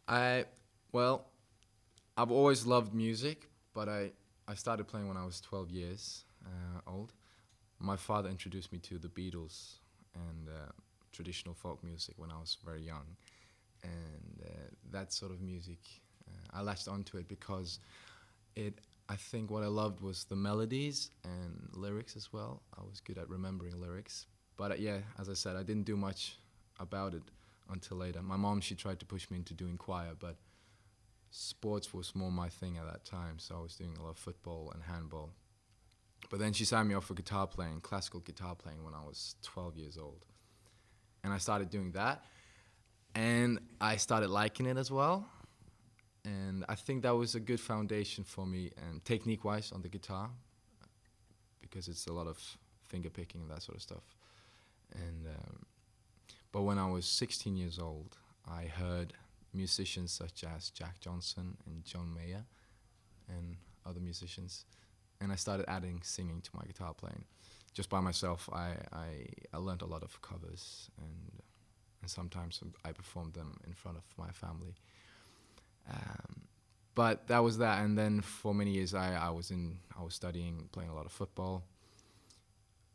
I well, I've always loved music, but I started playing when I was 12 years old. My father introduced me to the Beatles and traditional folk music when I was very young, and that sort of music, I latched onto it because it. I think what I loved was the melodies and lyrics as well. I was good at remembering lyrics, but yeah, as I said, I didn't do much about it until later. My mom, she tried to push me into doing choir, but sports was more my thing at that time, so I was doing a lot of football and handball. But then she signed me off for guitar playing, classical guitar playing, when I was 12 years old. And I started doing that, and I started liking it as well. And I think that was a good foundation for me, technique-wise on the guitar, because it's a lot of finger picking and that sort of stuff. And but when I was 16 years old, I heard musicians such as Jack Johnson and John Mayer and other musicians, and I started adding singing to my guitar playing. Just by myself, I learned a lot of covers, and sometimes I performed them in front of my family. But that was that, and then for many years I was studying, playing a lot of football.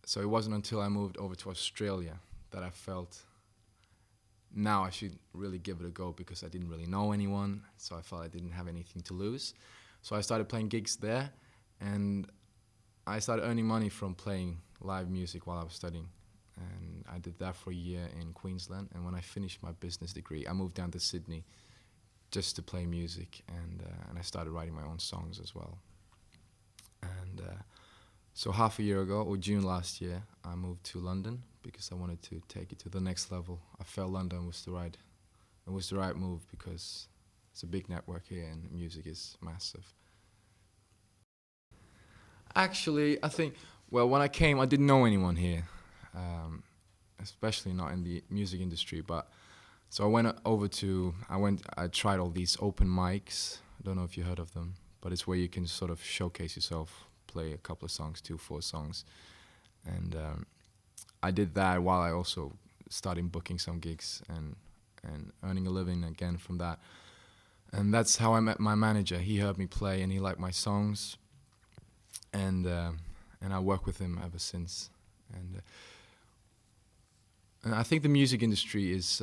So it wasn't until I moved over to Australia that I felt now I should really give it a go, because I didn't really know anyone, so I felt I didn't have anything to lose. So I started playing gigs there, and I started earning money from playing live music while I was studying. And I did that for a year in Queensland, and when I finished my business degree, I moved down to Sydney just to play music, and I started writing my own songs as well. And so half a year ago, or June last year, I moved to London because I wanted to take it to the next level. I felt London was the right move, because it's a big network here and music is massive. Actually, I think, well, when I came, I didn't know anyone here, especially not in the music industry. But so I tried all these open mics. I don't know if you heard of them, but it's where you can sort of showcase yourself, play a couple of songs, 4 songs. And I did that while I also started booking some gigs and earning a living again from that. And that's how I met my manager. He heard me play and he liked my songs, and I work with him ever since. And I think the music industry is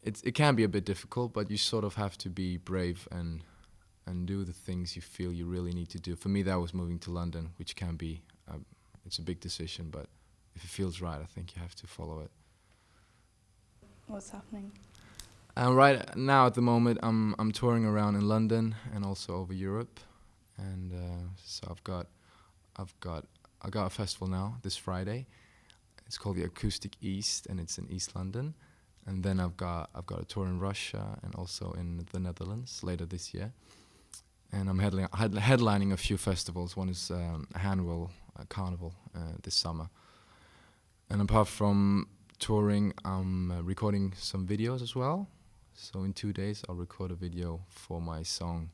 it can be a bit difficult, but you sort of have to be brave and do the things you feel you really need to do. For me, that was moving to London, which can be it's a big decision, but if it feels right, I think you have to follow it. What's happening? Right now, at the moment, I'm touring around in London and also over Europe, and so I got a festival now this Friday. It's called the Acoustic East, and it's in East London. And then I've got a tour in Russia and also in the Netherlands later this year. And I'm headlining a few festivals. One is Hanwell Carnival this summer. And apart from touring, I'm recording some videos as well. So in 2 days, I'll record a video for my song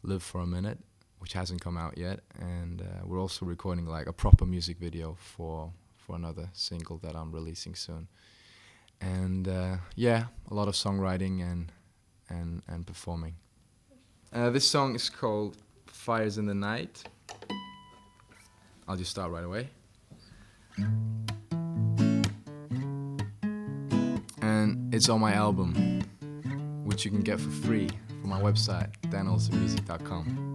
"Live for a Minute," which hasn't come out yet. And we're also recording like a proper music video for another single that I'm releasing soon. And yeah, a lot of songwriting and performing. This song is called "Fires in the Night." I'll just start right away. And it's on my album, which you can get for free from my website, danolsenmusic.com.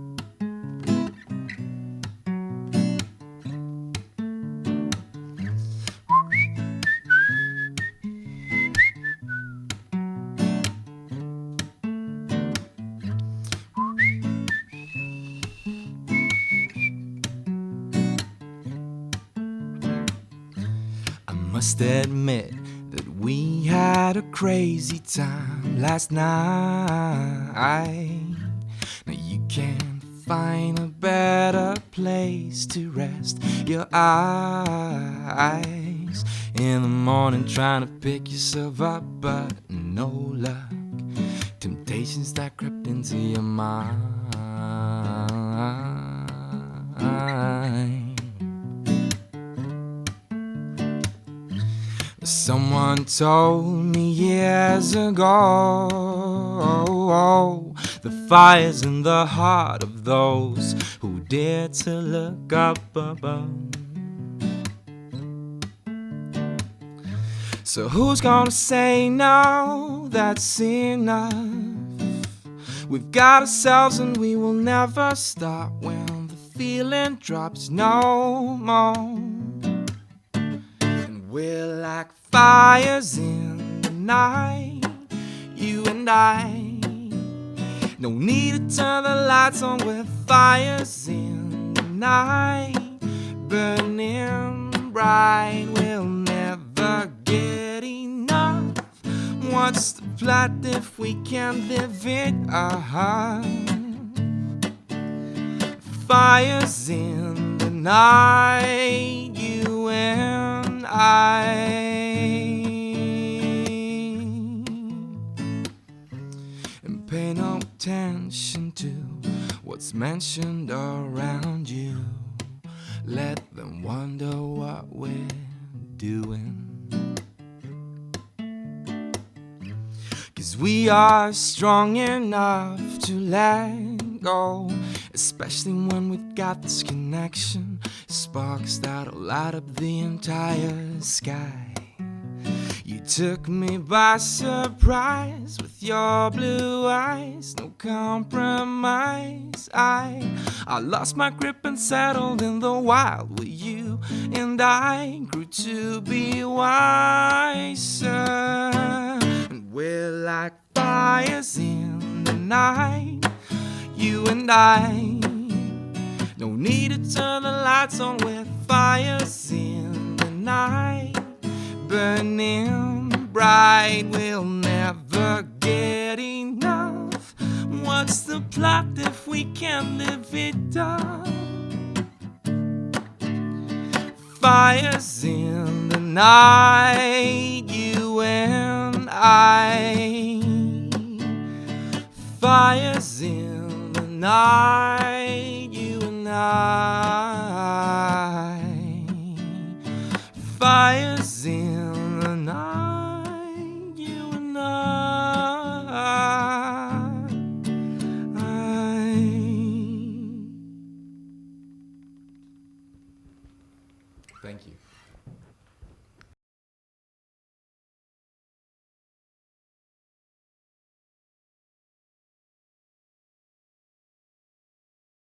Must admit that we had a crazy time last night. Now you can't find a better place to rest your eyes. In the morning trying to pick yourself up, but no luck. Temptations that crept into your mind. Someone told me years ago, the fire's in the heart of those who dare to look up above. So who's gonna say no, that's enough? We've got ourselves and we will never stop when the feeling drops no more. And we're like fires in the night, you and I. No need to turn the lights on, we're fires in the night, burning bright. We'll never get enough. What's the plot if we can't live it? Fires in the night, you and I. And pay no attention to what's mentioned around you. Let them wonder what we're doing. 'Cause we are strong enough to let go, especially when we've got this connection. Sparks that'll light up the entire sky. You took me by surprise with your blue eyes, no compromise. I lost my grip and settled in the wild with you, and I grew to be wiser. And we're like fires in the night, you and I. No need to turn the lights on, we're fires in the night, burning bright. We'll never get enough. What's the plot if we can't live it up? Fires in the night, you and I. Fires in the night, you and I. Fires in the night, you and I. Thank you.